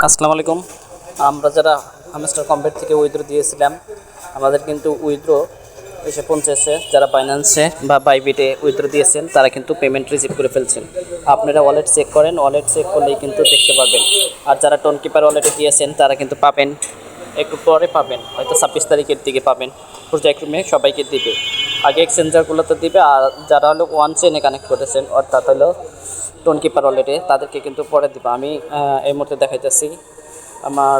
আসসালামু আলাইকুম। আমরা যারা হামস্টার কম্পেট থেকে উইথড্র দিয়েছিলাম, আমাদের কিন্তু উইথড্র এসে পৌঁছেছে। যারা বাইন্যান্সে বা বাইবিটে উইথড্র দিয়েছেন তারা কিন্তু পেমেন্ট রিসিভ করে ফেলছেন। আপনারা ওয়ালেট চেক করেন, ওয়ালেট চেক করলেই কিন্তু দেখতে পাবেন। আর যারা টোন কিপার ওয়ালেটে দিয়েছেন তারা কিন্তু পাবেন, একটু পরে পাবেন, হয়তো 26 তারিখের দিকে পাবেন। প্রজেক্ট রুমে সবাইকে দিবে, আগে এক্সচেঞ্জারগুলোতে দিবে। আর যারা হলো ওয়ান চেনে কানেক্ট করেছেন, অর্থাৎ হলো টোন কিপার ওয়ালেটে, তাদেরকে কিন্তু পরে দিব। আমি এই মুহূর্তে দেখাইতেছি আমার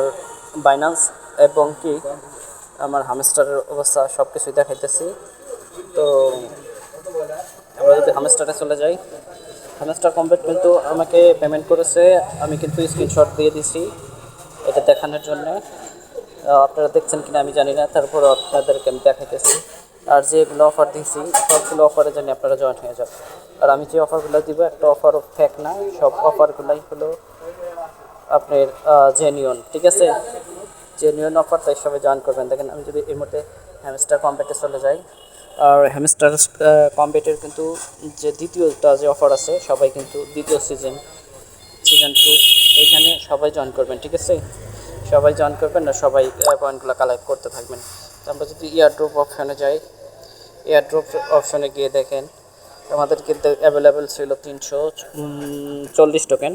বাইন্যান্স এবং কি আমার হামস্টারের অবস্থা সব কিছুই দেখাইতেছি। তো আমরা যদি হামস্টারে চলে যাই, হামস্টার কমপ্লিট কিন্তু আমাকে পেমেন্ট করেছে। আমি কিন্তু স্ক্রিনশট দিয়ে দিছি এটা দেখানোর জন্য। আপনারা দেখছেন কিনা আমি জানি না, তারপর আপনাদেরকে আমি দেখাইতেছি। আর যেগুলো অফার দিয়েছি সবগুলো অফারে জানি আপনারা জয়েন হয়ে যাবেন। আর আমি যে অফারগুলো দিব, একটা অফারও ফেক না, সব অফারগুলোই হলো আপনার জেনুইন। ঠিক আছে, জেনুইন অফার, তাই সবাই জয়েন করবেন। দেখেন আমি যদি এই মুহূর্তে হ্যামস্টার কম্পেটে চলে যাই, আর হ্যামস্টার কম্পেটের কিন্তু যে দ্বিতীয়টা যে অফার আছে, সবাই কিন্তু দ্বিতীয় সিজন 2 এইখানে সবাই জয়েন করবেন। ঠিক আছে, সবাই জয়েন করবেন আর সবাই পয়েন্টগুলো কালেক্ট করতে থাকবেন। তো আমরা যদি এয়ারড্রপ অপশানে যাই, এয়ারড্রপ অপশানে গিয়ে দেখেন আমাদের কিন্তু অ্যাভেলেবেল ছিল 340 টোকেন।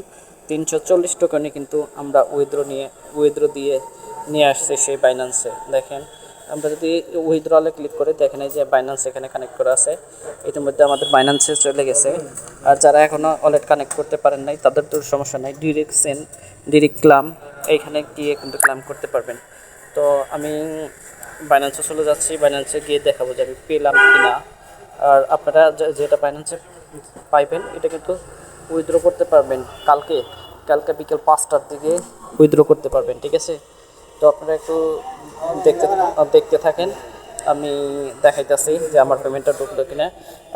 340 টোকেনে কিন্তু আমরা উইথড্র দিয়ে নিয়ে আসছি সেই বাইন্যান্সে। দেখেন আমরা যদি উইথড্রলে ক্লিক করে দেখেন, এই যে বাইন্যান্স এখানে কানেক্ট করা আছে, ইতিমধ্যে আমাদের বাইন্যান্সে চলে গেছে। আর যারা এখনও ওয়ালেট কানেক্ট করতে পারেন নাই, তাদের তো সমস্যা নাই, ডিরেক্ট ক্লাম এইখানে গিয়ে কিন্তু ক্লাম করতে পারবেন। তো আমি বাইন্যান্সে চলে যাচ্ছি, বাইন্যান্সে গিয়ে দেখাবো যে আমি পেলাম কি না। আর আপনারা যেটা বাইন্যান্সে পাইবেন, এটা কিন্তু উইথড্র করতে পারবেন কালকে বিকেল 5টার দিকে উইথড্র করতে পারবেন। ঠিক আছে, তো আপনারা একটু দেখতে থাকেন, আমি দেখাইতেছি যে আমার পেমেন্টটা ঢুকলো কিনা।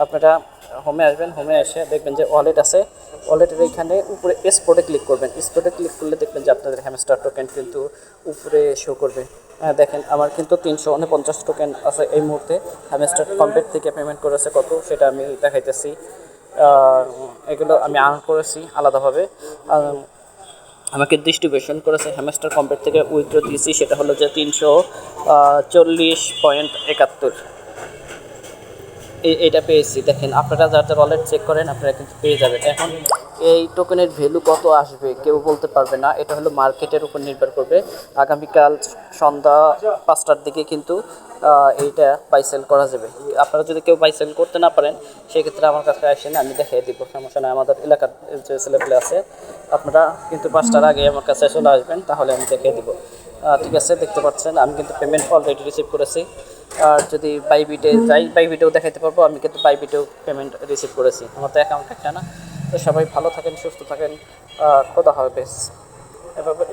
আপনারা হোমে আসবেন, হোমে এসে দেখবেন যে ওয়ালেট আছে, ওয়ালেটের এইখানে উপরে স্পটে ক্লিক করবেন। স্পটে ক্লিক করলে দেখবেন যে আপনাদের হ্যামস্টার টোকেন কিন্তু উপরে শো করবে। হ্যাঁ দেখেন আমার কিন্তু 349 টোকেন আছে এই মুহূর্তে। হ্যামস্টার কমপ্লিট থেকে পেমেন্ট করেছে কত সেটা আমি দেখাইতেছি। এগুলো আমি আর্ন করেছি আলাদাভাবে। আমাকে ডিস্ট্রিবিউশন করেছে হ্যামস্টার কমপ্লিট থেকে উইথড্র দিয়েছি, সেটা হলো যে 340.71। এইটা পেয়েছি। দেখেন আপনারা যাদের ওয়ালেট চেক করেন আপনারা কিন্তু পেয়ে যাবেন। এখন এই টোকেনের ভ্যালু কত আসবে কেউ বলতে পারবে না, এটা হলো মার্কেটের উপর নির্ভর করবে। আগামীকাল সন্ধ্যা 5টার দিকে কিন্তু এইটা বাই সেল করা যাবে। আপনারা যদি কেউ বাই সেল করতে না পারেন, সেক্ষেত্রে আমার কাছে আসেন, আমি দেখিয়ে দিব, সমস্যা নেই। আমাদের এলাকার যে ছেলেপেলে আছে, আপনারা কিন্তু 5টার আগে আমার কাছে চলে আসবেন, তাহলে আমি দেখিয়ে দিব। ঠিক আছে, দেখতে পাচ্ছেন আমি কিন্তু পেমেন্ট অলরেডি রিসিভ করেছি। আর যদি বাইবিটে যাই, বাইবিটেও দেখাইতে পারবো, আমি কিন্তু বাইবিটেও পেমেন্ট রিসিভ করেছি। আমার তো অ্যাকাউন্ট একটা না। তো সবাই ভালো থাকেন, সুস্থ থাকেন, খোদা হাফেজ। এভাবে